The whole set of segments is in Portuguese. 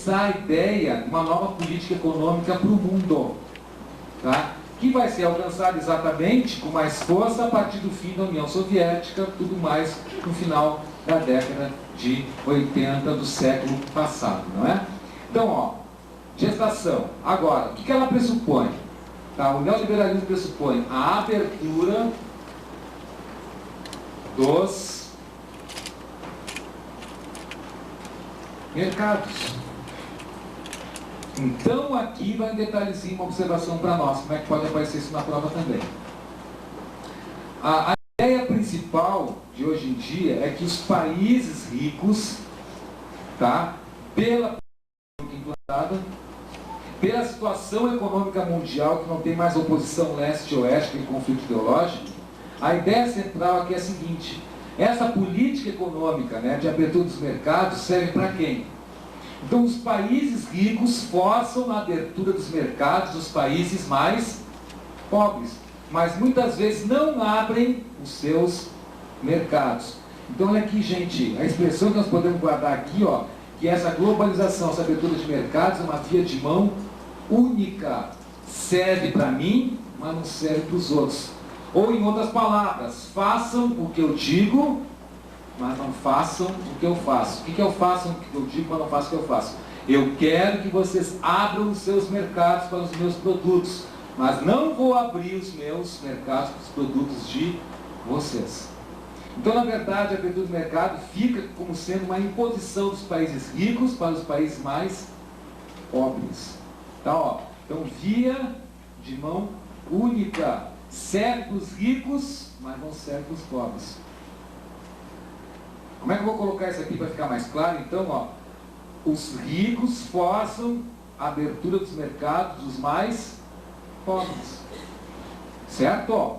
lançar a ideia de uma nova política econômica para o mundo, tá? Que vai ser alcançada exatamente com mais força a partir do fim da União Soviética, tudo mais no final da década de 80 do século passado, não é? Então, ó, gestação. Agora, o que ela pressupõe? Tá? O neoliberalismo pressupõe a abertura dos mercados. Então, aqui vai um detalhezinho, uma observação para nós, como é que pode aparecer isso na prova também. A ideia principal de hoje em dia é que os países ricos, tá, pela situação econômica mundial, que não tem mais oposição leste-oeste, aquele conflito ideológico, a ideia central aqui é a seguinte: essa política econômica, né, de abertura dos mercados serve para quem? Então, os países ricos forçam a abertura dos mercados dos países mais pobres, mas muitas vezes não abrem os seus mercados. Então, olha aqui, gente, a expressão que nós podemos guardar aqui, ó, que essa globalização, essa abertura de mercados é uma via de mão única. Serve para mim, mas não serve para os outros. Ou, em outras palavras, façam o que eu digo, mas não façam o que eu faço. O que eu faço, o que eu digo, mas não faço o que eu faço? Eu quero que vocês abram os seus mercados para os meus produtos, mas não vou abrir os meus mercados para os produtos de vocês. Então, na verdade, a abertura do mercado fica como sendo uma imposição dos países ricos para os países mais pobres. Tá, ó. Então, via de mão única. Serve para os ricos, mas não serve para os pobres. Como é que eu vou colocar isso aqui para ficar mais claro? Então, ó, os ricos forçam a abertura dos mercados dos mais pobres. Certo? Ó.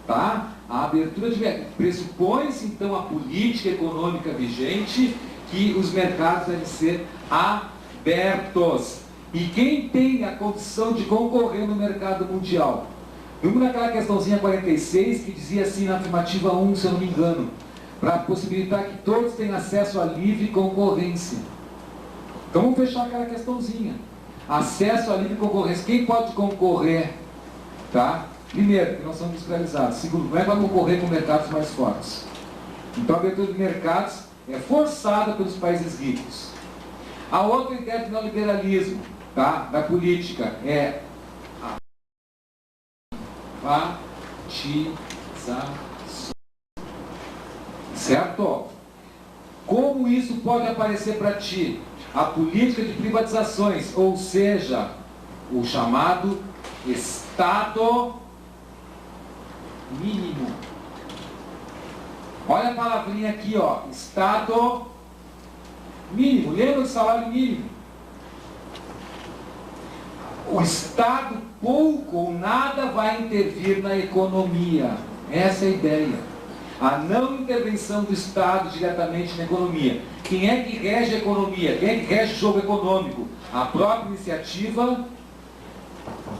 Tá? A abertura de mercado. Pressupõe-se, então, a política econômica vigente que os mercados devem ser abertos. E quem tem a condição de concorrer no mercado mundial? Vamos naquela questãozinha 46 que dizia assim na afirmativa 1, se eu não me engano, para possibilitar que todos tenham acesso à livre concorrência. Então vamos fechar aquela questãozinha. Acesso à livre concorrência. Quem pode concorrer? Tá? Primeiro, que não são industrializados. Segundo, como é que vai concorrer com mercados mais fortes? Então a abertura de mercados é forçada pelos países ricos. A outra ideia do neoliberalismo, tá, da política, é a privatização. Certo? Como isso pode aparecer para ti? A política de privatizações, ou seja, o chamado Estado mínimo. Olha a palavrinha aqui, ó, Estado mínimo. Lembra do salário mínimo? O Estado pouco ou nada vai intervir na economia. Essa é a ideia. A não intervenção do Estado diretamente na economia. Quem é que rege a economia? Quem é que rege o jogo econômico? A própria iniciativa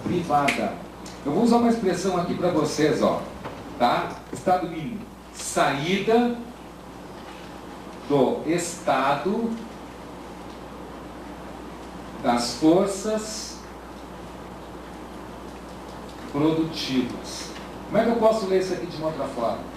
privada. Eu vou usar uma expressão aqui para vocês, ó, tá? Estado mínimo. Saída do Estado das forças produtivas. Como é que eu posso ler isso aqui de uma outra forma?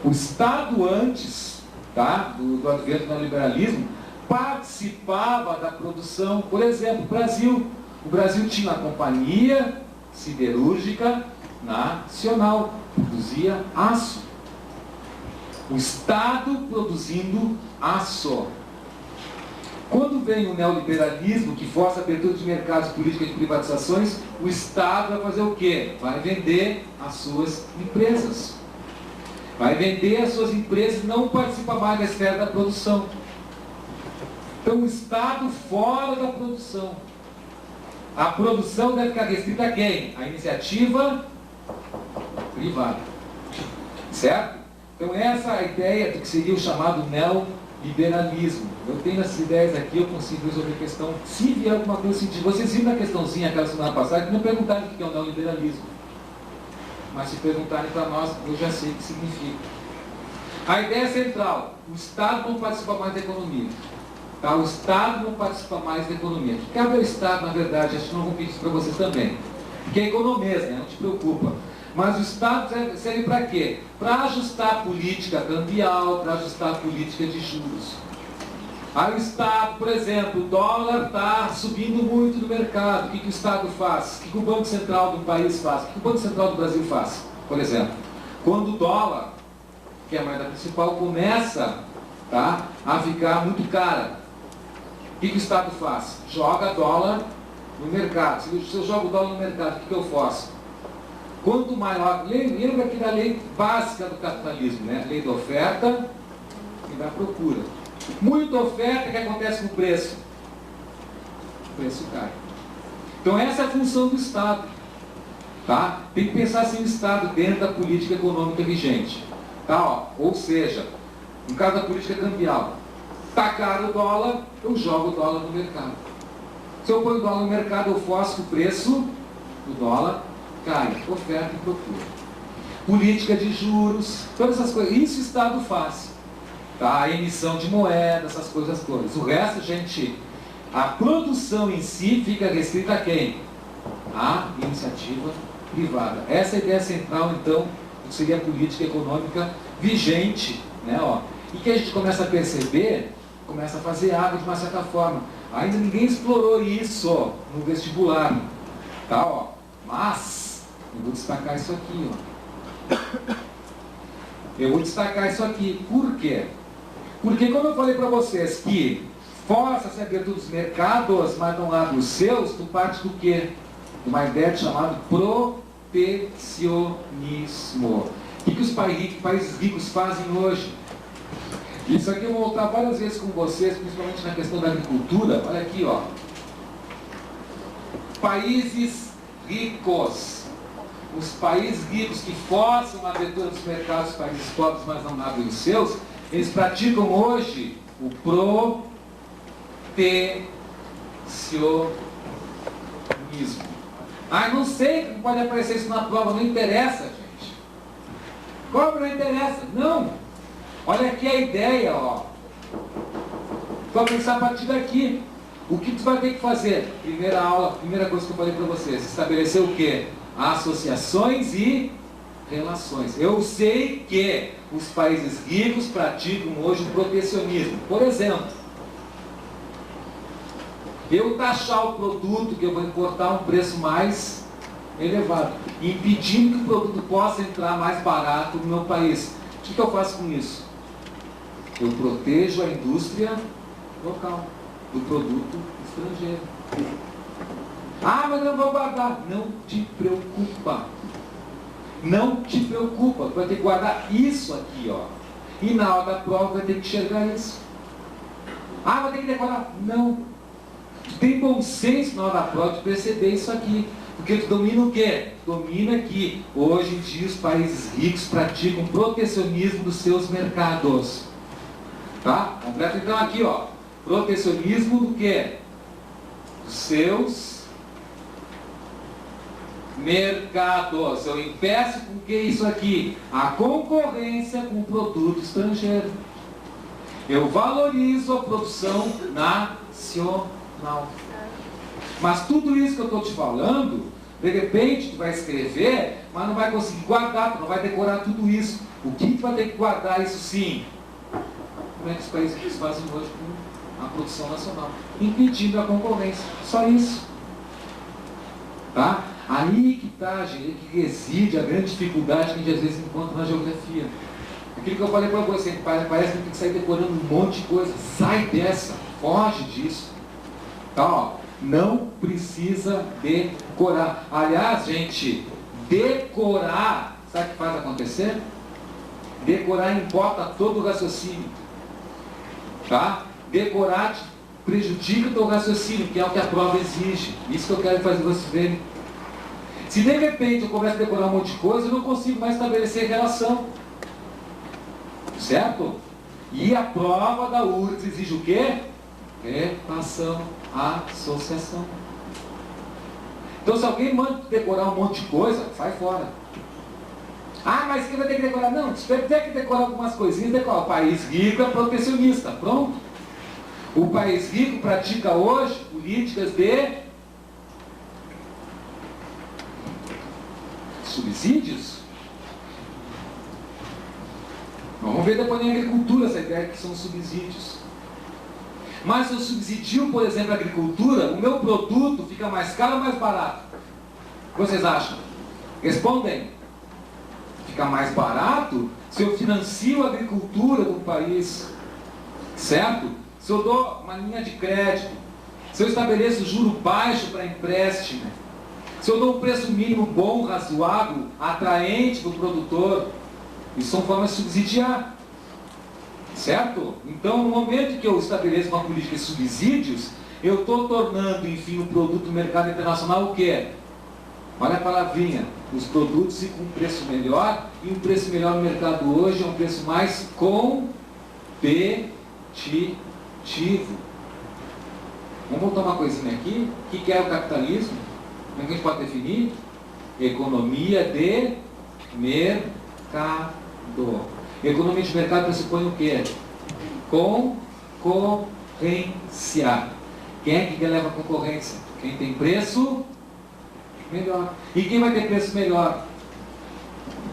O Estado antes, tá, do advento do neoliberalismo, participava da produção. Por exemplo, o Brasil tinha a Companhia Siderúrgica Nacional, produzia aço. O Estado produzindo aço. Quando vem o neoliberalismo, que força a abertura de mercados, política de privatizações, o Estado vai fazer o quê? Vai vender as suas empresas. Vai vender as suas empresas e não participa mais da esfera da produção. Então, o Estado fora da produção. A produção deve ficar restrita a quem? A iniciativa privada. Certo? Então, essa é a ideia do que seria o chamado neoliberalismo. Eu tenho essas ideias aqui, eu consigo resolver a questão. Se vier alguma coisa assim, vocês viram na questãozinha aquela semana passada, que não perguntaram o que é o neoliberalismo. Mas se perguntarem para nós, eu já sei o que significa. A ideia central: o Estado não participa mais da economia. Tá? O Estado não participa mais da economia. O que cabe ao Estado, na verdade, acho que não vou pedir isso para vocês também. Porque é economia, né? Não te preocupa. Mas o Estado serve para quê? Para ajustar a política cambial, para ajustar a política de juros. Aí o Estado, por exemplo, o dólar está subindo muito no mercado. O que o Estado faz? O que o Banco Central do país faz? O que o Banco Central do Brasil faz? Por exemplo, quando o dólar, que é a moeda principal, começa, tá, a ficar muito cara, o que o Estado faz? Joga dólar no mercado. Se eu jogo dólar no mercado, o que eu faço? Quanto maior... Lembra aqui da lei básica do capitalismo, né? Lei da oferta e da procura. Muita oferta, o que acontece com o preço? O preço cai. Então essa é a função do Estado. Tá? Tem que pensar assim o Estado dentro da política econômica vigente. Tá, ó. Ou seja, no caso da política cambial, está caro o dólar, eu jogo o dólar no mercado. Se eu ponho o dólar no mercado, eu faço o preço do dólar cai, oferta e procura. Política de juros, todas essas coisas. Isso o Estado faz. Tá? A emissão de moeda, essas coisas todas. O resto, gente, a produção em si fica restrita a quem? A iniciativa privada. Essa é a ideia central, então, que seria a política econômica vigente, né? Ó. E que a gente começa a perceber, começa a fazer água de uma certa forma. Ainda ninguém explorou isso, ó, no vestibular. Tá, ó. Mas, eu vou destacar isso aqui, ó. Eu vou destacar isso aqui. Por quê? Porque como eu falei para vocês que força-se a abertura dos mercados, mas não abre os seus, tu parte do quê? De uma ideia chamada protecionismo. O que os países ricos fazem hoje? Isso aqui eu vou voltar várias vezes com vocês, principalmente na questão da agricultura. Olha aqui, ó. Países ricos. Os países ricos que forçam a abertura dos mercados, os países pobres, mas não abrem os seus, eles praticam hoje o protecionismo. Ah, não sei como pode aparecer isso na prova, não interessa, gente. Como não interessa? Não. Olha aqui a ideia, ó. Vamos pensar a partir daqui. O que tu vai ter que fazer? Primeira aula, primeira coisa que eu falei para vocês, estabelecer o quê? Associações e relações. Eu sei que os países ricos praticam hoje o protecionismo. Por exemplo, eu taxar o produto que eu vou importar a um preço mais elevado, impedindo que o produto possa entrar mais barato no meu país. O que eu faço com isso? Eu protejo a indústria local do produto estrangeiro. Ah, mas eu não vou guardar. Não te preocupa. Não te preocupa. Tu vai ter que guardar isso aqui, ó. E na hora da prova vai ter que enxergar isso. Ah, vai ter que decorar. Não. Tu tem bom senso na hora da prova de perceber isso aqui. Porque tu domina o quê? Tu domina que hoje em dia os países ricos praticam protecionismo dos seus mercados. Tá? Completa então aqui, ó. Protecionismo do quê? Dos seus mercados. Eu impeço com que isso aqui? A concorrência com o produto estrangeiro. Eu valorizo a produção nacional. Mas tudo isso que eu estou te falando, de repente tu vai escrever, mas não vai conseguir guardar, tu não vai decorar tudo isso. O que tu vai ter que guardar isso sim? Como é que os países fazem hoje com a produção nacional? Impedindo a concorrência. Só isso. Tá? Aí que está, gente, que reside a grande dificuldade que a gente às vezes encontra na geografia. Aquilo que eu falei para você, parece que tem que sair decorando um monte de coisa. Sai dessa, foge disso. Tá, ó, não precisa decorar. Aliás, gente, decorar, sabe o que faz acontecer? Decorar embota todo o raciocínio. Tá? Decorar prejudica o teu raciocínio, que é o que a prova exige. Isso que eu quero fazer vocês verem. Se de repente eu começo a decorar um monte de coisa, eu não consigo mais estabelecer relação. Certo? E a prova da URGS exige o quê? Relação, associação. Então se alguém manda decorar um monte de coisa, sai fora. Ah, mas quem vai ter que decorar? Não, se tiver que decorar algumas coisinhas, decora. O país rico é protecionista. Pronto. O país rico pratica hoje políticas de subsídios. Vamos ver depois na agricultura essa ideia que são subsídios. Mas se eu subsidio, por exemplo, a agricultura, o meu produto fica mais caro ou mais barato? O que vocês acham? Respondem. Fica mais barato se eu financio a agricultura do país, certo? Se eu dou uma linha de crédito, se eu estabeleço juro baixo para empréstimo, se eu dou um preço mínimo bom, razoável, atraente para o produtor, isso são formas de subsidiar, certo? Então, no momento que eu estabeleço uma política de subsídios, eu estou tornando, enfim, o produto do mercado internacional o quê? Olha a palavrinha, os produtos ficam com um preço melhor, e um preço melhor no mercado hoje é um preço mais competitivo. Vamos voltar uma coisinha aqui. O que é o capitalismo? Como é que a gente pode definir? Economia de mercado. Economia de mercado pressupõe o quê? Concorrência. Quem é que leva a concorrência? Quem tem preço melhor. E quem vai ter preço melhor?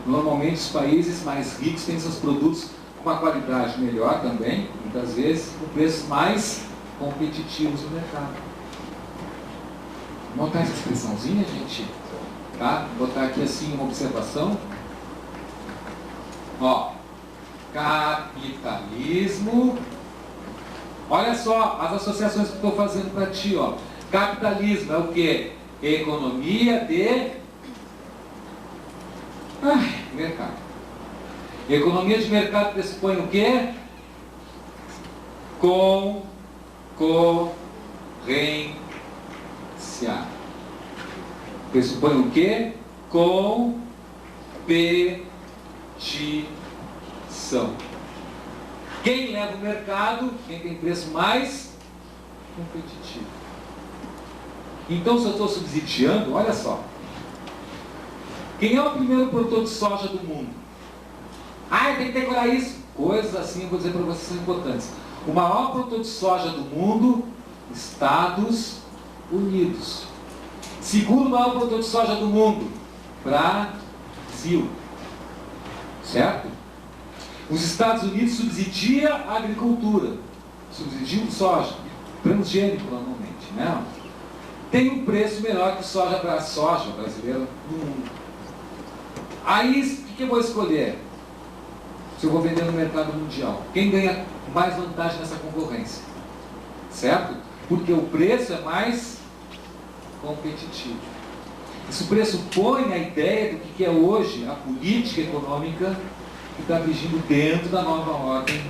Normalmente os países mais ricos têm seus produtos com uma qualidade melhor também, muitas vezes, com preços mais competitivos no mercado. Vou botar essa expressãozinha, gente, tá? Vou botar aqui assim uma observação. Ó, capitalismo. Olha só as associações que estou fazendo para ti, ó. Capitalismo é o quê? Economia de mercado. Economia de mercado pressupõe o quê? Concorrência. Pressupõe o quê? Competição. Quem leva o mercado? Quem tem preço mais competitivo. Então, se eu estou subsidiando, olha só. Quem é o primeiro produtor de soja do mundo? Tem que decorar isso. Coisas assim, eu vou dizer para vocês, são importantes. O maior produtor de soja do mundo, Estados Unidos. Segundo maior produtor de soja do mundo, Brasil. Certo? Os Estados Unidos subsidiam a agricultura. Subsidiam soja. Transgênico, normalmente, né? Tem um preço melhor que soja brasileira no mundo. Aí, o que eu vou escolher? Se eu vou vender no mercado mundial. Quem ganha mais vantagem nessa concorrência? Certo? Porque o preço é mais competitivo. Isso pressupõe a ideia do que é hoje a política econômica que está vigindo dentro da nova ordem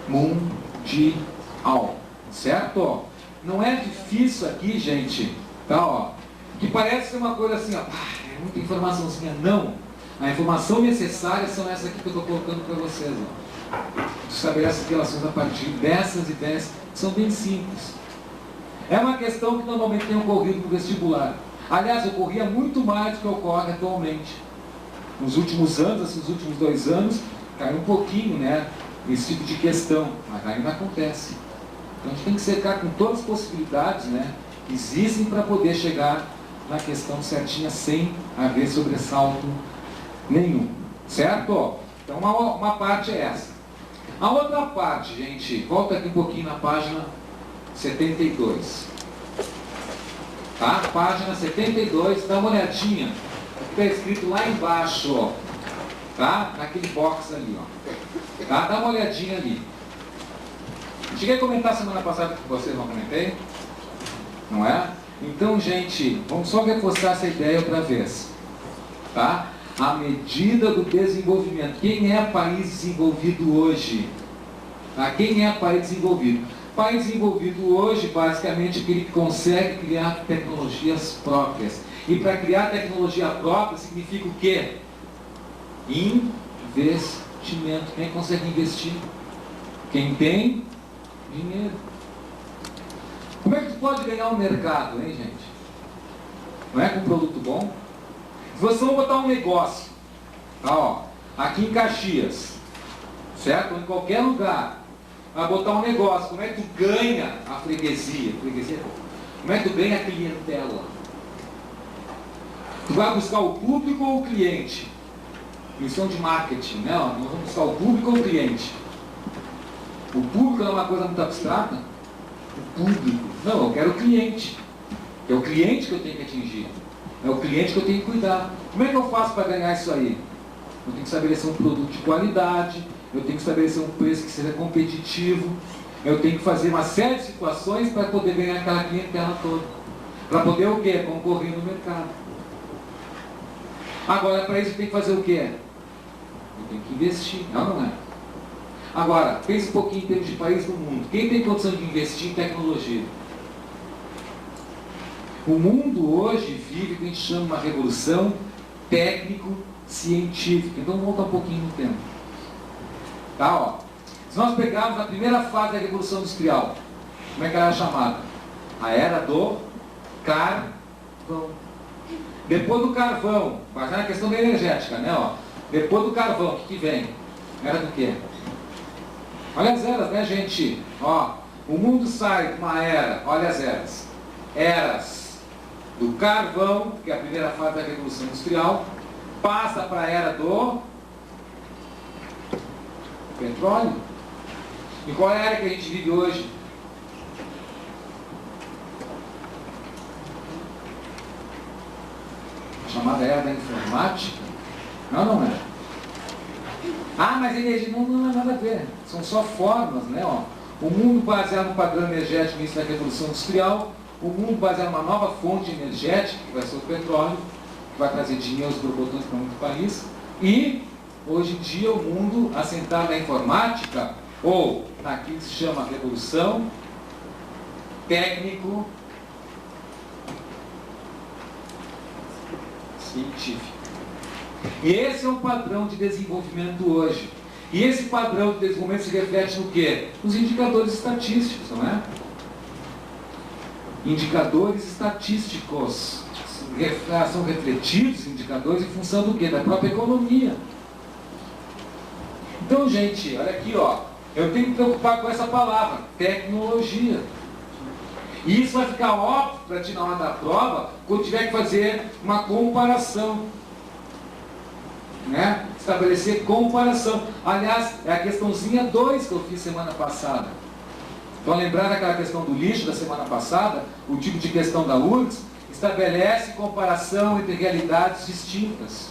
mundial. Certo? Não é difícil aqui, gente, tá, ó, que parece ser uma coisa assim, ó, é muita informaçãozinha. Não. A informação necessária são essas aqui que eu estou colocando para vocês, ó. Estabelece relações a partir dessas ideias, que são bem simples. É uma questão que normalmente tem ocorrido no vestibular. Aliás, ocorria muito mais do que ocorre atualmente. Nos últimos anos, assim, nos últimos 2 anos, caiu um pouquinho, né, esse tipo de questão, mas ainda acontece. Então a gente tem que cercar com todas as possibilidades, né, que existem para poder chegar na questão certinha sem haver sobressalto nenhum. Certo? Então uma parte é essa. A outra parte, gente, volta aqui um pouquinho na página 72. Tá? Página 72, dá uma olhadinha. O que está escrito lá embaixo, ó. Tá? Naquele box ali, ó. Tá? Dá uma olhadinha ali. Cheguei a comentar semana passada com vocês, não comentei? Não é? Então, gente, vamos só reforçar essa ideia outra vez. Tá? A medida do desenvolvimento. Quem é país desenvolvido hoje? Tá? Quem é país desenvolvido? País desenvolvido hoje, basicamente, é aquele que consegue criar tecnologias próprias. E para criar tecnologia própria significa o quê? Investimento. Quem consegue investir? Quem tem dinheiro. Como é que tu pode ganhar um mercado, hein, gente? Não é com um produto bom? Se vocês vão botar um negócio, tá, ó, aqui em Caxias, certo? Ou em qualquer lugar, vai botar um negócio. Como é que tu ganha a freguesia? Como é que tu ganha a clientela? Tu vai buscar o público ou o cliente? Missão de marketing, né? Nós vamos buscar o público ou o cliente? O público não é uma coisa muito abstrata? O público. Não, eu quero o cliente. É o cliente que eu tenho que atingir. É o cliente que eu tenho que cuidar. Como é que eu faço para ganhar isso aí? Eu tenho que estabelecer um produto de qualidade, eu tenho que estabelecer um preço que seja competitivo, eu tenho que fazer uma série de situações para poder ganhar aquela clientela toda. Para poder o quê? Concorrer no mercado. Agora, para isso eu tenho que fazer o quê? Eu tenho que investir, não é? Agora, pense um pouquinho em termos de país do mundo. Quem tem condição de investir em tecnologia? O mundo hoje vive o que a gente chama uma revolução técnico-científica. Então vamos voltar um pouquinho no tempo. Tá, ó. Se nós pegarmos a primeira fase da Revolução Industrial, como é que ela era chamada? A Era do Carvão. Depois do carvão, mas na questão da energética, né? Ó. Depois do carvão, o que vem? Era do quê? Olha as eras, né, gente? Ó, o mundo sai de uma era, olha as eras. Eras do carvão, que é a primeira fase da Revolução Industrial, passa para a era do petróleo. E qual é a era que a gente vive hoje? A chamada era da informática? Não é. Ah, mas energia não é nada a ver. São só formas, né? Ó. O mundo baseado no padrão energético no início da Revolução Industrial, o mundo baseado numa nova fonte energética, que vai ser o petróleo, que vai trazer dinheiro, os borbotões para muito país, e hoje em dia o mundo assentado na informática, ou naquilo que se chama revolução técnico-científica. E esse é o padrão de desenvolvimento hoje. E esse padrão de desenvolvimento se reflete no quê? Nos indicadores estatísticos, não é? Indicadores estatísticos são refletidos, indicadores, em função do quê? Da própria economia. Então, gente, olha aqui, ó, eu tenho que me preocupar com essa palavra, tecnologia. E isso vai ficar óbvio para ti na hora da prova, quando tiver que fazer uma comparação. Né? Estabelecer comparação. Aliás, é a questãozinha 2 que eu fiz semana passada. Então, lembrar daquela questão do lixo da semana passada, o tipo de questão da URGS, estabelece comparação entre realidades distintas.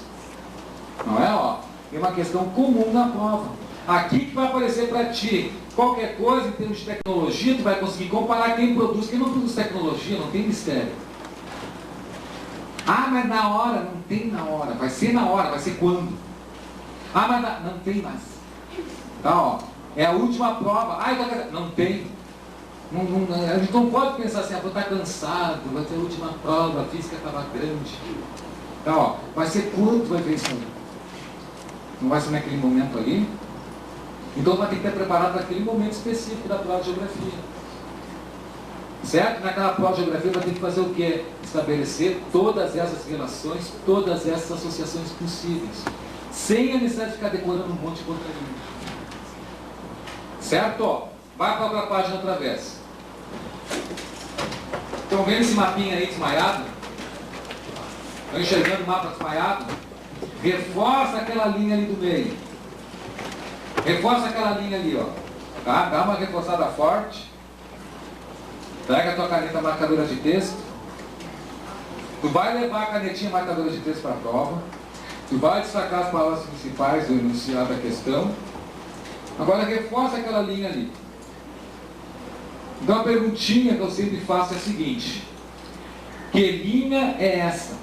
Não é? Ó, é uma questão comum na prova. Aqui que vai aparecer para ti qualquer coisa em termos de tecnologia, tu vai conseguir comparar quem produz, quem não produz tecnologia, não tem mistério. Ah, mas na hora, não tem na hora, vai ser na hora, vai ser quando? Ah, mas não tem mais. Tá, ó, é a última prova. Ah, não tem. A gente não pode pensar assim, vou estar cansado, vai ter a última prova, a física estava grande. Tá, ó, vai ser quando vai ver isso aí? Não vai ser naquele momento ali? Então vai ter que estar preparado para aquele momento específico da prova de geografia. Certo? Naquela prova de geografia vai ter que fazer o quê? Estabelecer todas essas relações, todas essas associações possíveis. Sem a necessidade de ficar decorando um monte de porcaria. Certo? Ó, vai para outra página outra vez. Estão vendo esse mapinha aí desmaiado? Estão enxergando o mapa desmaiado? Reforça aquela linha ali do meio. Reforça aquela linha ali, ó. Tá? Dá uma reforçada forte. Pega a tua caneta marcadora de texto. Tu vai levar a canetinha marcadora de texto para a prova. Tu vai destacar as palavras principais do enunciado da questão. Agora reforça aquela linha ali. Então a perguntinha que eu sempre faço é a seguinte: que linha é essa?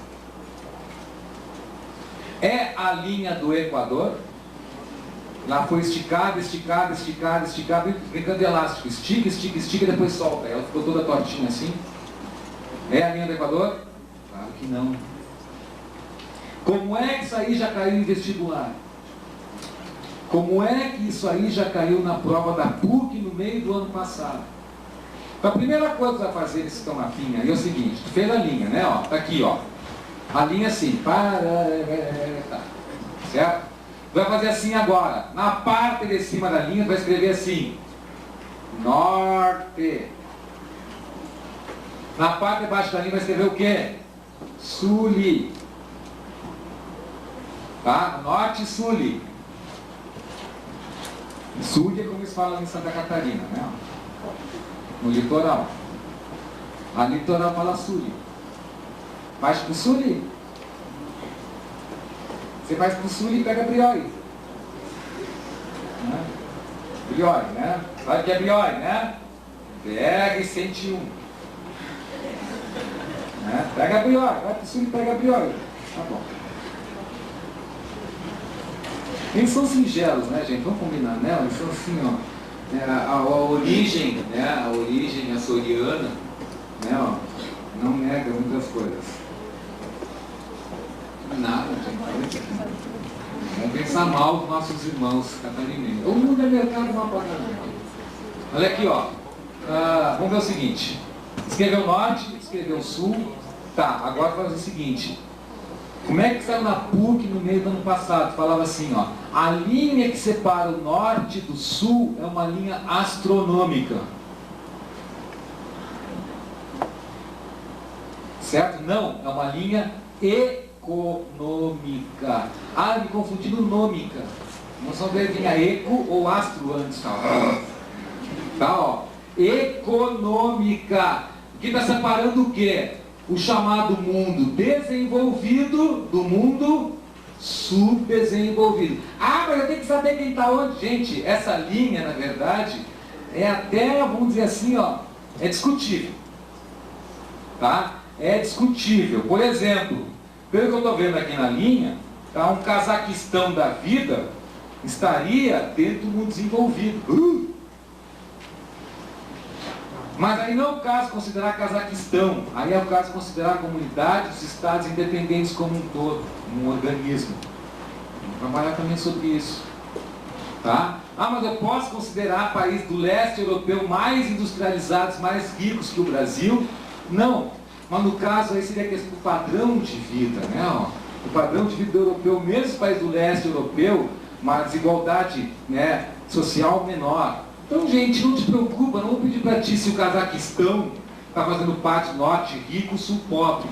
É a linha do Equador? Lá foi esticada, esticada, esticada, esticada, brincando de elástico. Estica, estica, estica e depois solta. Ela ficou toda tortinha assim. É a linha do Equador? Claro que não. Como é que isso aí já caiu em vestibular? Como é que isso aí já caiu na prova da PUC no meio do ano passado? Então a primeira coisa que você vai fazer nesse teu mapinha aí é o seguinte: tu fez a linha, né? Ó, tá aqui, ó. A linha assim, tá. Certo? Tu vai fazer assim agora. Na parte de cima da linha, tu vai escrever assim: Norte. Na parte de baixo da linha vai escrever o quê? Sul. Tá? Norte e Sul. Sul é como eles falam em Santa Catarina, né? No litoral. A litoral fala Sul. Vai pro Sul. Você vai pro Sul e pega Briói. Né? Briói, né? Sabe o que é Briói, né? BR-101. Né? Pega Briói, vai pro Sul e pega Briói. Tá bom. Eles são singelos, né, gente? Vamos combinar, né? Eles são assim, ó. A origem, né? A origem açoriana, né? Ó, não nega muitas coisas. Nada, gente. Vamos pensar mal dos nossos irmãos catarinenses. O mundo é mercado, uma parada. Olha aqui, ó. Vamos ver o seguinte. Escreveu norte, escreveu sul. Tá, agora faz o seguinte. Como é que saiu na PUC no meio do ano passado? Falava assim, ó. A linha que separa o norte do sul é uma linha astronômica. Certo? Não, é uma linha econômica. Ah, me confundi no nômica. Não sabe se vinha eco ou astro antes. Tá, ó. Econômica. Que está separando o quê? O chamado mundo desenvolvido do mundo subdesenvolvido. Ah, mas eu tenho que saber quem está onde. Gente, essa linha, na verdade, é até, vamos dizer assim, ó, é discutível. Tá? É discutível. Por exemplo, pelo que eu estou vendo aqui na linha, tá, um Cazaquistão da vida estaria dentro do mundo desenvolvido. Mas aí não é o caso considerar Cazaquistão, aí é o caso considerar a comunidade, os estados independentes como um todo, um organismo. Vamos trabalhar também sobre isso. Tá? Ah, mas eu posso considerar países do leste europeu mais industrializados, mais ricos que o Brasil? Não. Mas no caso aí seria a questão do padrão de vida, né? Ó, o padrão de vida europeu, mesmo os países do leste europeu, uma desigualdade, né, social menor. Então, gente, não te preocupa, não vou pedir para ti se o Cazaquistão está fazendo parte do norte rico, sul pobre.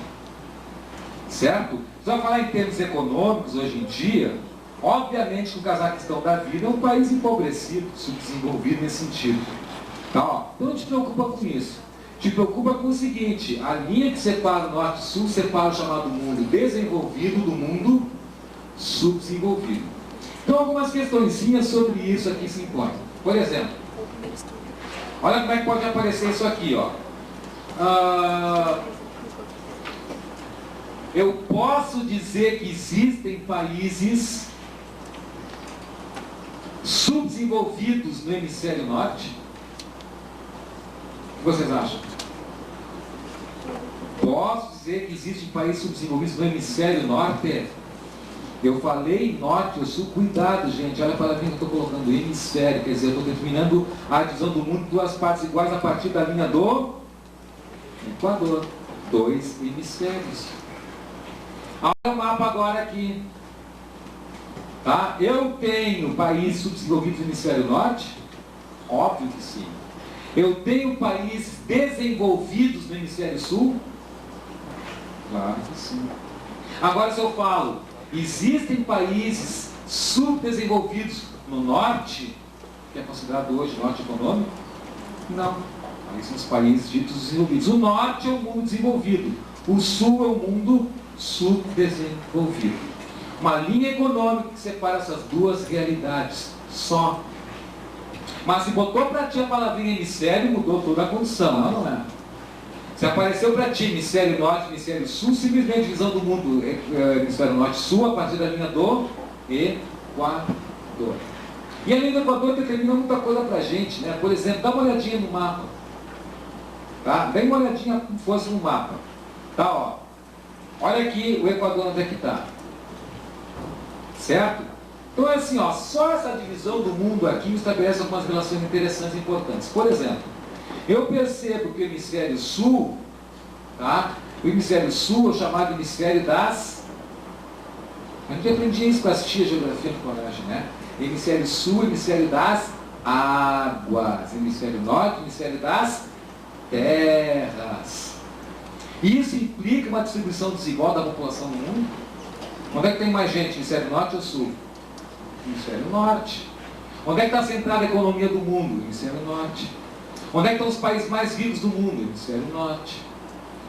Certo? Se eu falar em termos econômicos hoje em dia, obviamente que o Cazaquistão da vida é um país empobrecido, subdesenvolvido nesse sentido. Tá, ó. Então não te preocupa com isso. Te preocupa com o seguinte, a linha que separa o norte e sul separa o chamado mundo desenvolvido do mundo subdesenvolvido. Então algumas questõezinhas sobre isso aqui se importam. Por exemplo, olha como é que pode aparecer isso aqui, ó. Eu posso dizer que existem países subdesenvolvidos no hemisfério norte? O que vocês acham? Posso dizer que existem países subdesenvolvidos no hemisfério norte? Eu falei norte ou sul, cuidado, gente, olha para mim que eu estou colocando hemisfério, quer dizer, eu estou determinando a divisão do mundo em duas partes iguais a partir da linha do Equador. 2 hemisférios. Olha o mapa agora aqui. Tá? Eu tenho países subdesenvolvidos no hemisfério norte? Óbvio que sim. Eu tenho países desenvolvidos no hemisfério sul? Claro que sim. Agora se eu falo, existem países subdesenvolvidos no norte, que é considerado hoje norte econômico? Não. Aí são os países ditos desenvolvidos. O norte é o mundo desenvolvido. O sul é o mundo subdesenvolvido. Uma linha econômica que separa essas duas realidades. Só. Mas se botou para ti a palavrinha hemisfério, mudou toda a condição, não é? Se apareceu para ti hemisfério norte, hemisfério sul, simplesmente divisão do mundo hemisfério norte e sul a partir da linha do Equador. E a linha do Equador determina muita coisa para a gente, né? Por exemplo, dá uma olhadinha no mapa. Tá? Dá uma olhadinha como fosse no mapa. Tá, ó. Olha aqui o Equador onde é que está. Certo? Então é assim, ó, só essa divisão do mundo aqui estabelece algumas relações interessantes e importantes. Por exemplo, eu percebo que o hemisfério sul, tá? O hemisfério sul é o chamado hemisfério das... A gente aprendia isso com as tias de geografia no colégio, né? Hemisfério sul, hemisfério das águas. Hemisfério norte, hemisfério das terras. Isso implica uma distribuição desigual da população no mundo? Onde é que tem mais gente, hemisfério norte ou sul? Hemisfério norte. Onde é que está centrada a economia do mundo? Hemisfério norte. Onde é que estão os países mais ricos do mundo? Hemisfério norte.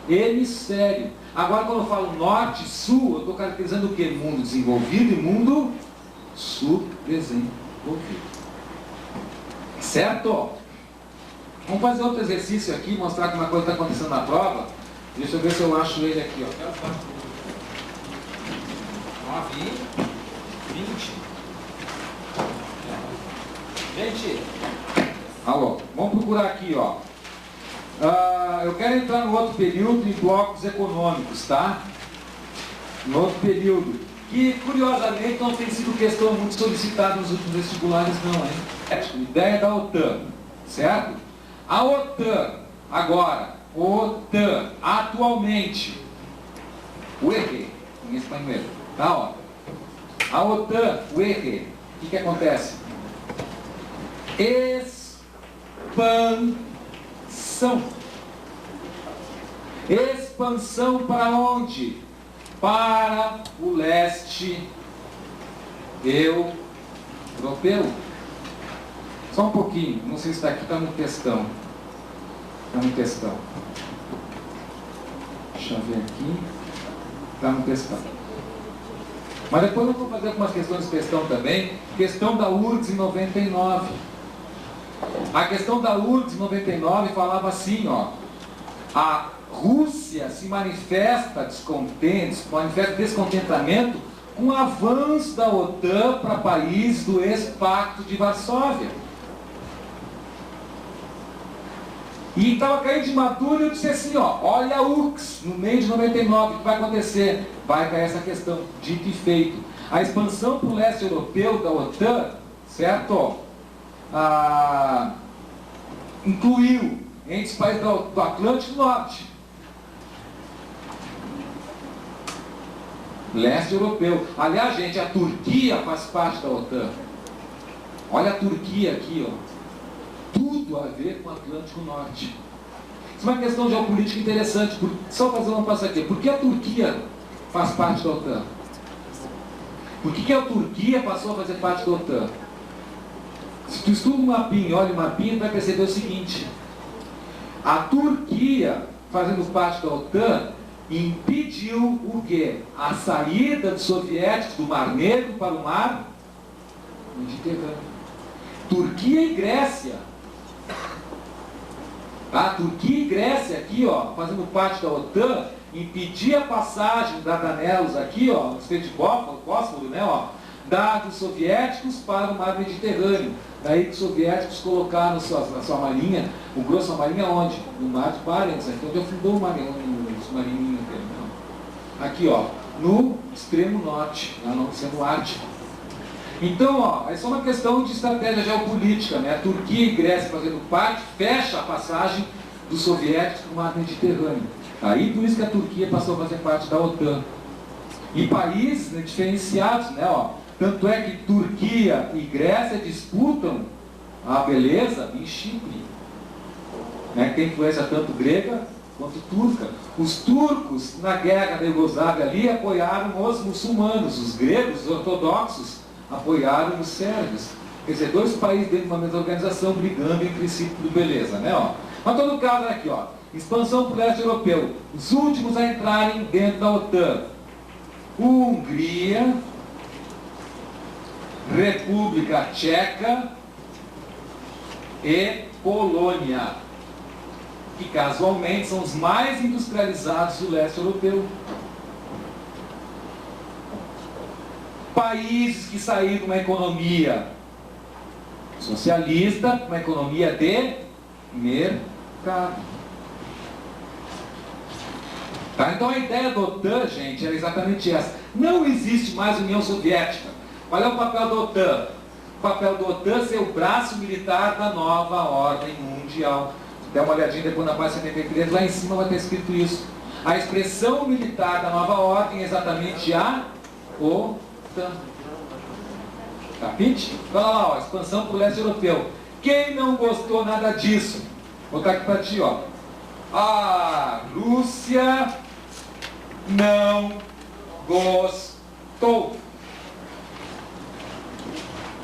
Hemisfério. Agora, quando eu falo norte e sul, eu estou caracterizando o quê? Mundo desenvolvido e mundo subdesenvolvido. Certo? Vamos fazer outro exercício aqui, mostrar como a coisa está acontecendo na prova. Deixa eu ver se eu acho ele aqui, ó. 9 e 20. Gente, alô, vamos procurar aqui, ó. Eu quero entrar no outro período em blocos econômicos, tá? No outro período, que curiosamente não tem sido questão muito solicitada nos últimos vestibulares, não, hein? Ideia da OTAN, certo? A OTAN, agora, OTAN, atualmente, o errei, em espanhol, tá, ó. A OTAN, o errei, o que acontece? Expansão. Expansão para onde? Para o leste europeu. Só um pouquinho, não sei se está aqui, está no textão. Está no textão. Deixa eu ver aqui. Está no textão. Mas depois eu vou fazer algumas questões de questão também. Questão da URGS em 99. A questão da URGS em 99 falava assim, ó. A Rússia se manifesta descontentamento com o avanço da OTAN para países do ex-pacto de Varsóvia. E estava caindo de maduro e eu disse assim, ó, olha a URGS, no meio de 99, o que vai acontecer? Vai cair essa questão, dito e feito. A expansão para o leste europeu da OTAN, certo? Incluiu entre os países do Atlântico Norte, leste europeu. Aliás, gente, a Turquia faz parte da OTAN. Olha a Turquia aqui, ó. Tudo a ver com o Atlântico Norte. Isso é uma questão geopolítica interessante. Só fazer uma passo aqui. Por que a Turquia faz parte da OTAN? Por que a Turquia passou a fazer parte da OTAN? Se tu estuda um mapinha, olha o mapinha, tu vai perceber o seguinte. A Turquia, fazendo parte da OTAN, impediu o quê? A saída dos soviéticos do Mar Negro para o Mar Mediterrâneo. Turquia e Grécia. A Turquia e Grécia aqui, ó, fazendo parte da OTAN, impedir a passagem dos Dardanelos aqui, ó, no Estreito de Bósforo, né, ó, dos soviéticos para o Mar Mediterrâneo. Daí que os soviéticos colocaram a sua marinha, o grosso da marinha onde? No Mar de Barents, aqui onde afundou o submarininho dele. Aqui, ó, no extremo norte, lá no Oceano Ártico. Então, ó, é só uma questão de estratégia geopolítica, né? A Turquia e Grécia fazendo parte, fecha a passagem dos soviéticos para o Mar Mediterrâneo. Aí, por isso que a Turquia passou a fazer parte da OTAN. E países, né, diferenciados, né, ó. Tanto é que Turquia e Grécia disputam a beleza em Chipre, né, que tem influência tanto grega quanto turca. Os turcos, na guerra da Iugoslávia ali, apoiaram os muçulmanos. Os gregos, os ortodoxos, apoiaram os sérvios. Quer dizer, dois países dentro de uma mesma organização brigando entre si, tudo beleza, né, ó. Mas todo caso é aqui, ó. Expansão para o leste europeu. Os últimos a entrarem dentro da OTAN. Hungria, República Tcheca e Polônia, que casualmente são os mais industrializados do leste europeu. Países que saíram de uma economia socialista, uma economia de mercado. Tá? Então a ideia da OTAN, gente, é exatamente essa. Não existe mais União Soviética. Qual é o papel da OTAN? O papel da OTAN é ser o braço militar da nova ordem mundial. Se der uma olhadinha depois na página 73, lá em cima vai ter escrito isso. A expressão militar da nova ordem é exatamente a OTAN. Capite? Olha lá, ó, expansão para o leste europeu. Quem não gostou nada disso? Vou botar aqui para ti, ó. A Rússia não gostou.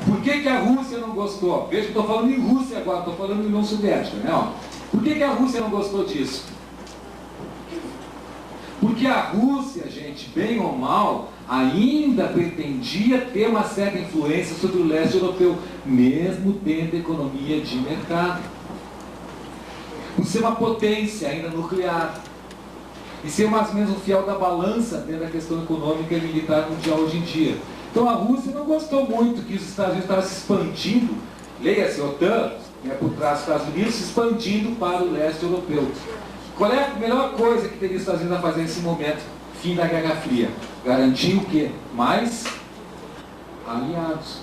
Por que a Rússia não gostou? Veja que estou falando em Rússia agora, estou falando em União Soviética, né? Ó. Por que a Rússia não gostou disso? Porque a Rússia, gente, bem ou mal, ainda pretendia ter uma certa influência sobre o leste europeu, mesmo tendo economia de mercado. Por ser uma potência ainda nuclear. E ser mais ou menos um fiel da balança dentro da questão econômica e militar mundial hoje em dia. Então a Rússia não gostou muito que os Estados Unidos estavam se expandindo, leia-se OTAN, por trás dos Estados Unidos, se expandindo para o leste europeu. Qual é a melhor coisa que teria os Estados Unidos a fazer nesse momento? Fim da Guerra Fria. Garantir o quê? Mais aliados.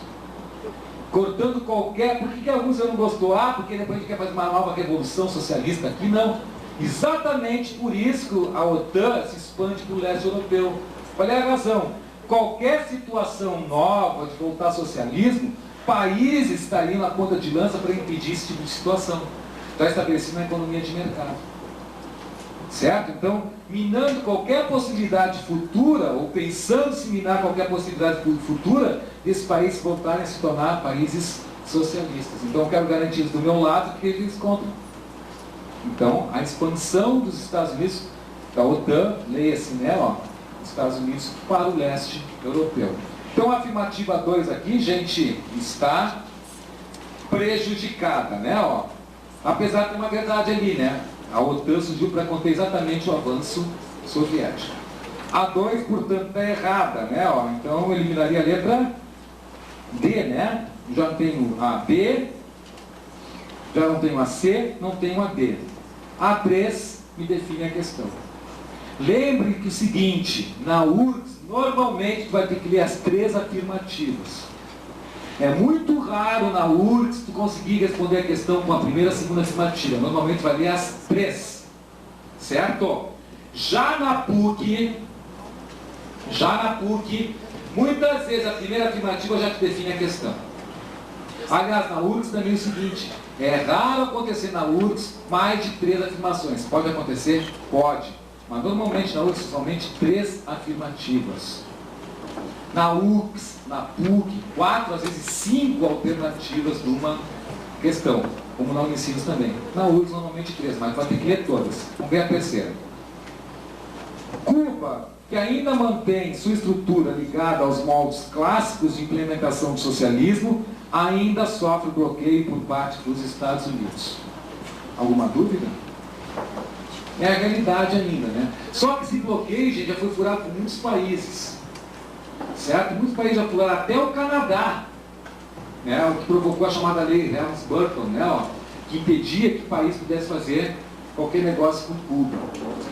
Cortando qualquer... Por que a Rússia não gostou? Ah, porque depois a gente quer fazer uma nova revolução socialista aqui? Não. Exatamente por isso que a OTAN se expande para o leste europeu. Qual é a razão? Qualquer situação nova de voltar ao socialismo, países estariam na ponta de lança para impedir esse tipo de situação. Está estabelecida uma economia de mercado. Certo? Então, minando qualquer possibilidade futura, ou pensando-se minar qualquer possibilidade futura, desses países voltarem a se tornar países socialistas. Então, eu quero garantir do meu lado que eles contam. Então, a expansão dos Estados Unidos, da OTAN, leia-se, né, ó, Estados Unidos para o leste europeu. Então, a afirmativa 2 aqui, gente, está prejudicada, né, ó. Apesar de ter uma verdade ali, né? A OTAN surgiu para conter exatamente o avanço soviético. A 2, portanto, está errada, né, ó. Então, eu eliminaria a letra D, né? Já não tenho a B, já não tenho a C, não tenho a D. A 3 me define a questão. Lembre que o seguinte, na URGS, normalmente tu vai ter que ler as 3 afirmativas. É muito raro na URGS tu conseguir responder a questão com a primeira e a segunda afirmativa. Normalmente tu vai ler as 3. Certo? Já na PUC, muitas vezes a primeira afirmativa já te define a questão. Aliás, na URGS também é o seguinte, é raro acontecer na URGS mais de 3 afirmações. Pode acontecer? Pode. Mas normalmente na URGS somente 3 afirmativas. Na URGS, na PUC, 4, às vezes 5 alternativas de uma questão. Como na Unicinos também. Na URGS normalmente 3, mas vai ter que ler todas. Vamos ver a terceira. Cuba, que ainda mantém sua estrutura ligada aos moldes clássicos de implementação do socialismo, ainda sofre bloqueio por parte dos Estados Unidos. Alguma dúvida? É a realidade ainda, né? Só que esse bloqueio, gente, já foi furado por muitos países. Certo? Muitos países já furaram, até o Canadá, né? O que provocou a chamada lei Helms-Burton, né? Ó, que impedia que o país pudesse fazer qualquer negócio com Cuba.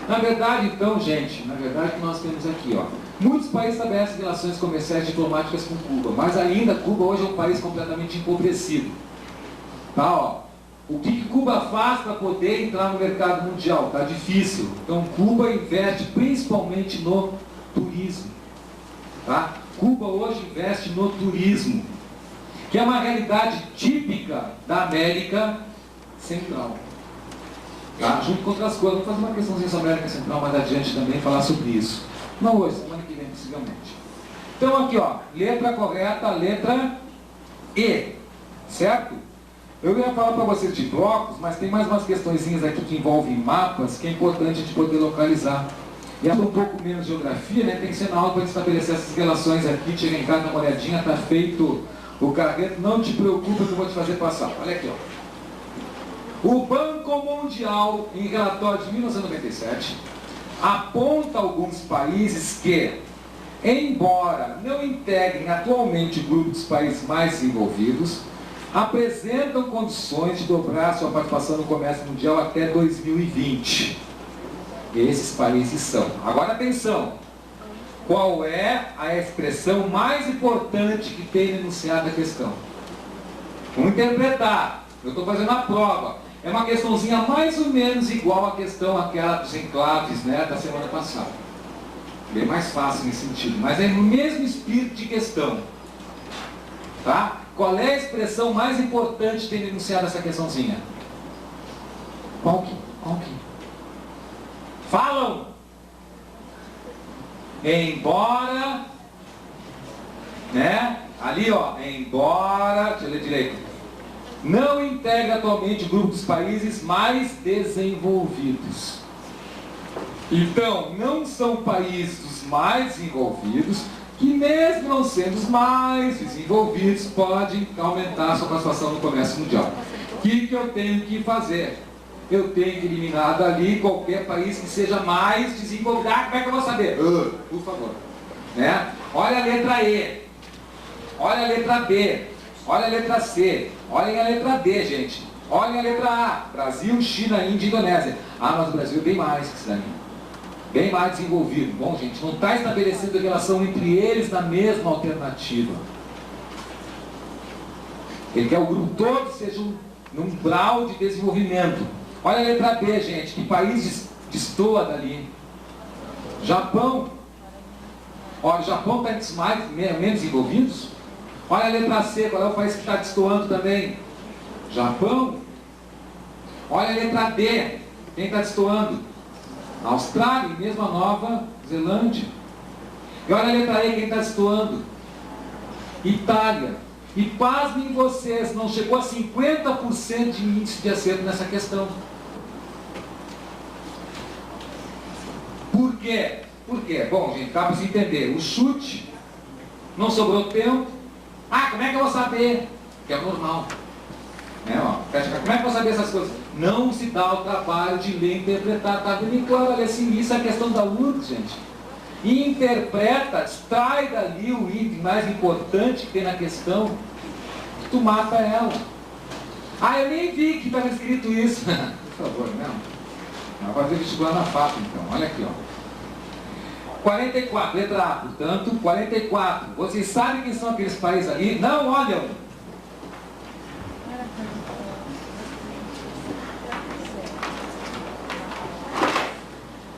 Na verdade, então, gente, o que nós temos aqui, ó, muitos países estabelecem relações comerciais diplomáticas com Cuba, mas ainda Cuba hoje é um país completamente empobrecido. Tá, ó. O que Cuba faz para poder entrar no mercado mundial? Está difícil. Então, Cuba investe principalmente no turismo. Tá? Cuba hoje investe no turismo, que é uma realidade típica da América Central. Tá? Junto com outras coisas. Vamos fazer uma questãozinha sobre a América Central mais adiante também, falar sobre isso. Não hoje, semana que vem, possivelmente. Então, aqui, ó, letra correta, letra E. Certo? Eu ia falar para vocês de blocos, mas tem mais umas questõezinhas aqui que envolvem mapas, que é importante a gente poder localizar. E é um pouco menos geografia, né? Tem que ser na aula para estabelecer essas relações aqui. Chega em casa, dá uma olhadinha, está feito o carreto. Não te preocupa que eu vou te fazer passar. Olha aqui, ó. O Banco Mundial, em relatório de 1997, aponta alguns países que, embora não integrem atualmente o grupo dos países mais desenvolvidos, apresentam condições de dobrar sua participação no comércio mundial até 2020. Esses países são. Agora atenção, qual é a expressão mais importante que tem no enunciado da questão? Vamos interpretar. Eu estou fazendo a prova. É uma questãozinha mais ou menos igual à questão aquela dos enclaves, né, da semana passada. Bem mais fácil nesse sentido, mas é no mesmo espírito de questão. Tá? qual é a expressão mais importante de ter enunciado essa questãozinha? Qual que? Falam! Embora, né? Ali, ó, embora, deixa eu ler direito, não integra atualmente o grupo dos países mais desenvolvidos. Então, não são países os mais desenvolvidos, que mesmo não sendo os mais desenvolvidos, podem aumentar a sua participação no comércio mundial. O que eu tenho que fazer? Eu tenho que eliminar dali qualquer país que seja mais desenvolvido. Ah, como é que eu vou saber? Por favor. Né? Olha a letra E. Olha a letra B. Olha a letra C. Olhem a letra D, gente. Olhem a letra A. Brasil, China, Índia e Indonésia. Ah, mas o Brasil é bem mais que isso daí. Bem mais desenvolvido. Bom, gente, não está estabelecendo relação entre eles na mesma alternativa. Ele quer o grupo todo seja num grau de desenvolvimento. Olha a letra B, gente. Que país destoa dali? Japão. Olha, o Japão está entre os menos desenvolvidos. Olha a letra C. Qual é o país que está destoando também? Japão. Olha a letra D. Quem está destoando? Austrália e mesmo a Nova Zelândia. E olha a letra E, quem está destoando? Itália. E pasmem vocês, não chegou a 50% de índice de acerto nessa questão. Por quê? Por quê? Bom, gente, dá para se entender. O chute, não sobrou tempo. Ah, como é que eu vou saber? Que é normal. Como é que eu vou saber essas coisas? Não se dá o trabalho de ler e interpretar. Está bem claro, olha assim, isso é a questão da URGS, gente. E interpreta, extrai dali o item mais importante que tem na questão, tu mata ela. Ah, eu nem vi que estava escrito isso. Por favor, não. Vai fazer vestibular na FAP, então. Olha aqui, ó. 44, letra A, portanto, 44. Vocês sabem quem são aqueles países ali? Não olham.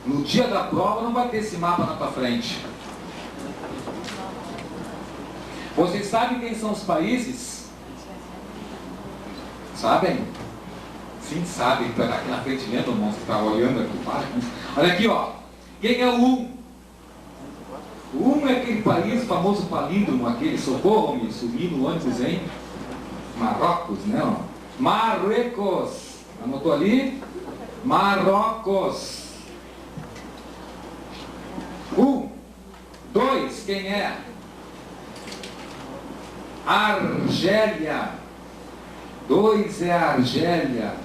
No dia da prova não vai ter esse mapa na tua frente. Vocês sabem quem são os países? Sabem? Sim, sabem. Está aqui na frente mesmo, o monstro está olhando aqui. Olha aqui, ó. Quem é o 1? O 1 é aquele país, o famoso palíndromo, aquele, socorro-me, subi no ônibus em Marrocos, né? Ó. Marruecos. Anotou ali? Marrocos. 1. 2, quem é? Argélia. 2 é a Argélia.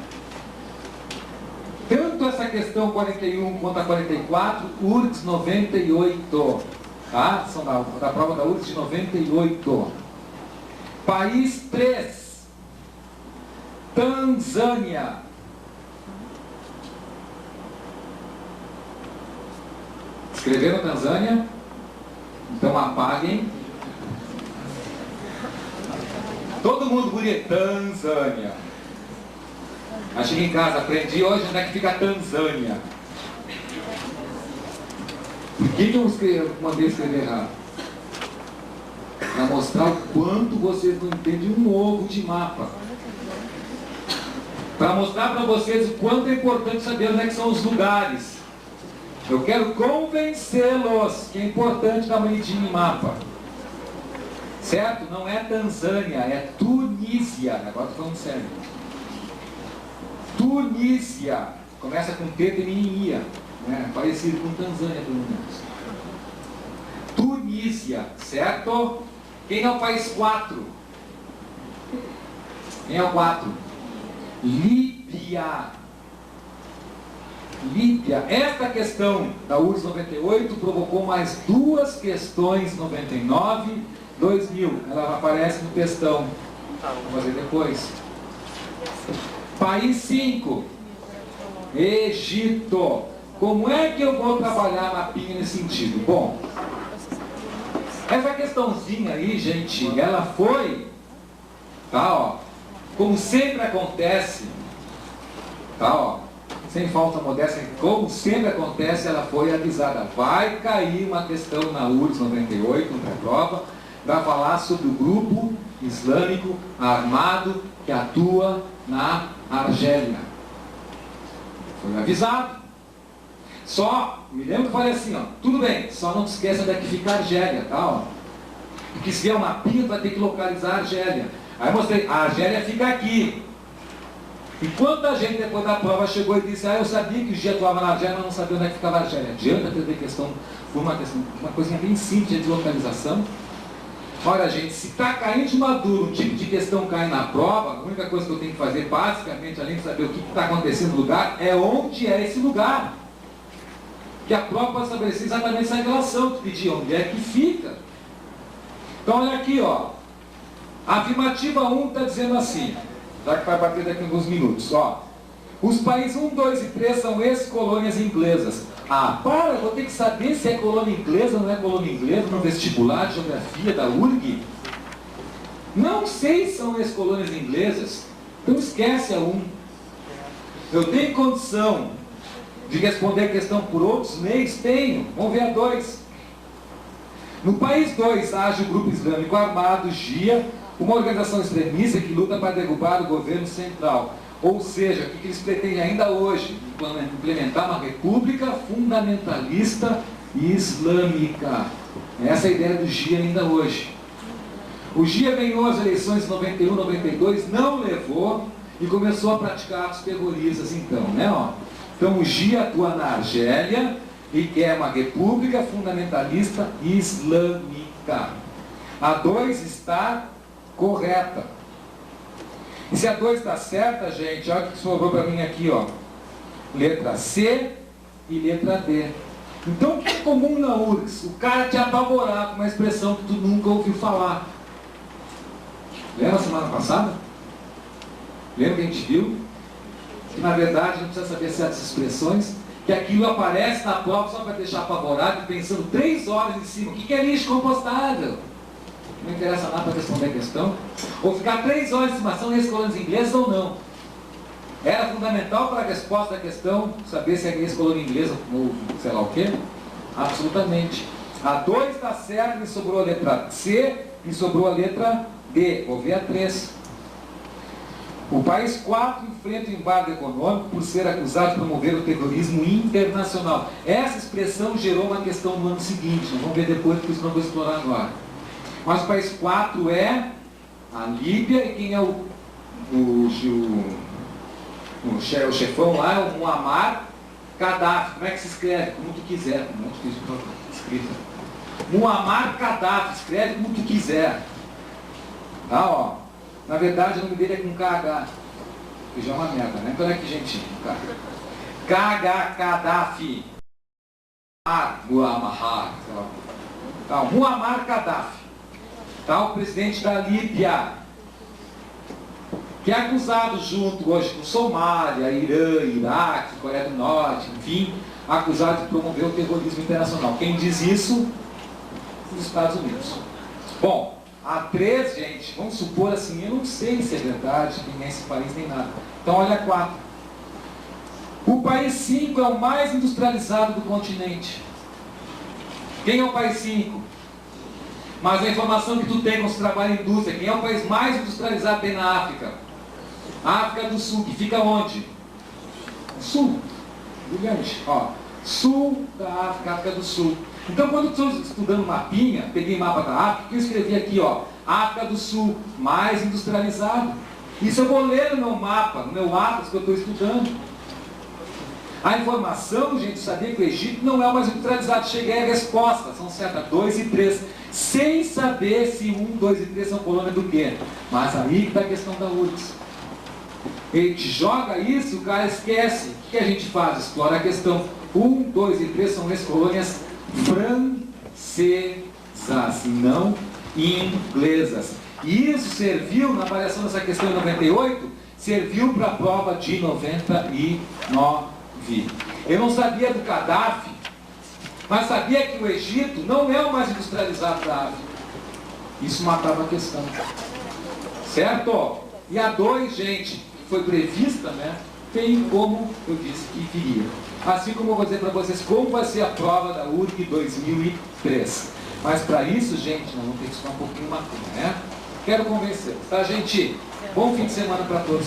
Tanto essa questão 41 quanto a 44, URGS 98. Tá? São da prova da URGS de 98. País 3. Tanzânia. Escreveram Tanzânia? Então apaguem. Todo mundo bonito. Tanzânia. Aí cheguei em casa, aprendi hoje onde é que fica a Tanzânia. Por que eu mandei escrever errado? Para mostrar o quanto vocês não entendem um ovo de mapa. Para mostrar para vocês o quanto é importante saber onde é que são os lugares. Eu quero convencê-los que é importante dar uma lidinha em mapa. Certo? Não é Tanzânia, é Tunísia. Agora estou falando sério. Tunísia. Começa com T, termina em Ia. Né? Parecido com Tanzânia, pelo menos. Tunísia, certo? Quem é o país 4? Quem é o 4? Líbia. Líbia. Esta questão da URGS 98 provocou mais 2 questões 99 e 2000. Ela aparece no textão. Vou fazer depois. País 5. Egito. Como é que eu vou trabalhar mapinha nesse sentido? Bom, essa questãozinha aí, gente, ela foi, tá, ó, como sempre acontece, tá, ó, sem falsa modéstia, como sempre acontece, ela foi avisada. Vai cair uma questão na URGS 98, na prova, vai falar sobre o grupo islâmico armado que atua na Argélia. Foi avisado. Só, me lembro que eu falei assim, ó, tudo bem, só não te esqueça onde é que fica a Argélia, tá? Ó. Porque se vier uma pia, vai ter que localizar a Argélia. Aí eu mostrei, a Argélia fica aqui. E quanta gente depois da prova chegou e disse, eu sabia que o Gia atuava na Argélia, mas não sabia onde é que ficava a Argélia. Adianta ter questão, por uma coisinha bem simples de localização. Olha, gente, se está caindo de uma dúvida, um tipo de questão cai na prova, a única coisa que eu tenho que fazer, basicamente, além de saber o que está acontecendo no lugar, é onde é esse lugar. Que a prova pode estabelecer exatamente essa relação, de pedir onde é que fica. Então, olha aqui, ó. A afirmativa 1 está dizendo assim, já que vai bater daqui a alguns minutos, ó. Os países 1, 2 e 3 são ex-colônias inglesas. Vou ter que saber se é colônia inglesa ou não é colônia inglesa no vestibular de geografia da URG. Não sei se são ex-colônias inglesas. Então esquece a 1. Eu tenho condição de responder a questão por outros meios? Tenho. Vamos ver a 2. No país 2, age o grupo islâmico armado, GIA, uma organização extremista que luta para derrubar o governo central. Ou seja, o que eles pretendem ainda hoje? Implementar uma república fundamentalista islâmica. Essa é a ideia do GIA ainda hoje. O GIA ganhou as eleições em 91, 92, não levou e começou a praticar atos terroristas então, né? Ó. Então o GIA atua na Argélia e quer uma república fundamentalista islâmica. A 2 está correta. E se a 2 está certa, gente, olha o que sobrou para mim aqui, ó. Letra C e letra D. Então o que é comum na URGS? O cara te apavorar com uma expressão que tu nunca ouviu falar. Lembra semana passada? Lembra que a gente viu? Que na verdade a gente precisa saber certas expressões, que aquilo aparece na prova só para deixar apavorado, pensando 3 horas em cima. O que é lixo compostável? Não interessa nada para responder a questão. Ou ficar 3 horas de cima, são ex-colônias inglesas ou não. Era fundamental para a resposta da questão saber se é ex-colônia inglesa ou sei lá o quê? Absolutamente. A 2 está certa e sobrou a letra C e sobrou a letra D. Vou ver a 3. O país 4 enfrenta o embargo econômico por ser acusado de promover o terrorismo internacional. Essa expressão gerou uma questão no ano seguinte. Nós vamos ver depois, porque isso não vou explorar agora. Mas o país 4 é a Líbia, e quem é o chefão lá é o Muammar Gaddafi. Como é que se escreve? Como tu quiser. Não é difícil de escrita. Muammar Gaddafi, escreve como tu quiser. Tá, ó. Na verdade o nome dele é com KH. Que já é uma merda, né? Então olha aqui, gente. KH Gaddafi. Muammar. Tá, Muammar Gaddafi. Tá, o presidente da Líbia, que é acusado junto hoje com Somália, Irã, Iraque, Coreia do Norte, enfim, acusado de promover o terrorismo internacional. Quem diz isso? Os Estados Unidos. Bom, a 3, gente, vamos supor assim, eu não sei se é verdade, quem é esse país nem nada. Então olha a 4. O país 5 é o mais industrializado do continente. Quem é o país 5? Mas a informação que tu tem quando você trabalha em indústria, quem é o país mais industrializado tem na África? A África do Sul, que fica onde? Sul. Brilhante. Ó, sul da África, África do Sul. Então, quando eu estou estudando mapinha, peguei mapa da África, eu escrevi aqui, ó, África do Sul, mais industrializado. Isso eu vou ler no meu mapa, no meu atlas que eu estou estudando. A informação, gente, sabia que o Egito não é o mais industrializado. Cheguei à resposta, são certas 2 e 3, sem saber se 1, 2 e 3 são colônia do quê. Mas aí que está a questão da URGS. Ele te joga isso e o cara esquece. O que a gente faz? Explora a questão. 1, 2 e 3 são ex-colônias francesas, não inglesas. E isso serviu, na avaliação dessa questão em 98, serviu para a prova de 99. Eu não sabia do Gaddafi, mas sabia que o Egito não é o mais industrializado da África. Isso matava a questão. Certo? E a 2, gente, que foi prevista, né? Tem como eu disse que viria. Assim como eu vou dizer para vocês como vai ser a prova da URG 2003. Mas para isso, gente, nós vamos ter que estudar um pouquinho maconha, né? Quero convencê-los, tá, gente? Bom fim de semana para todos.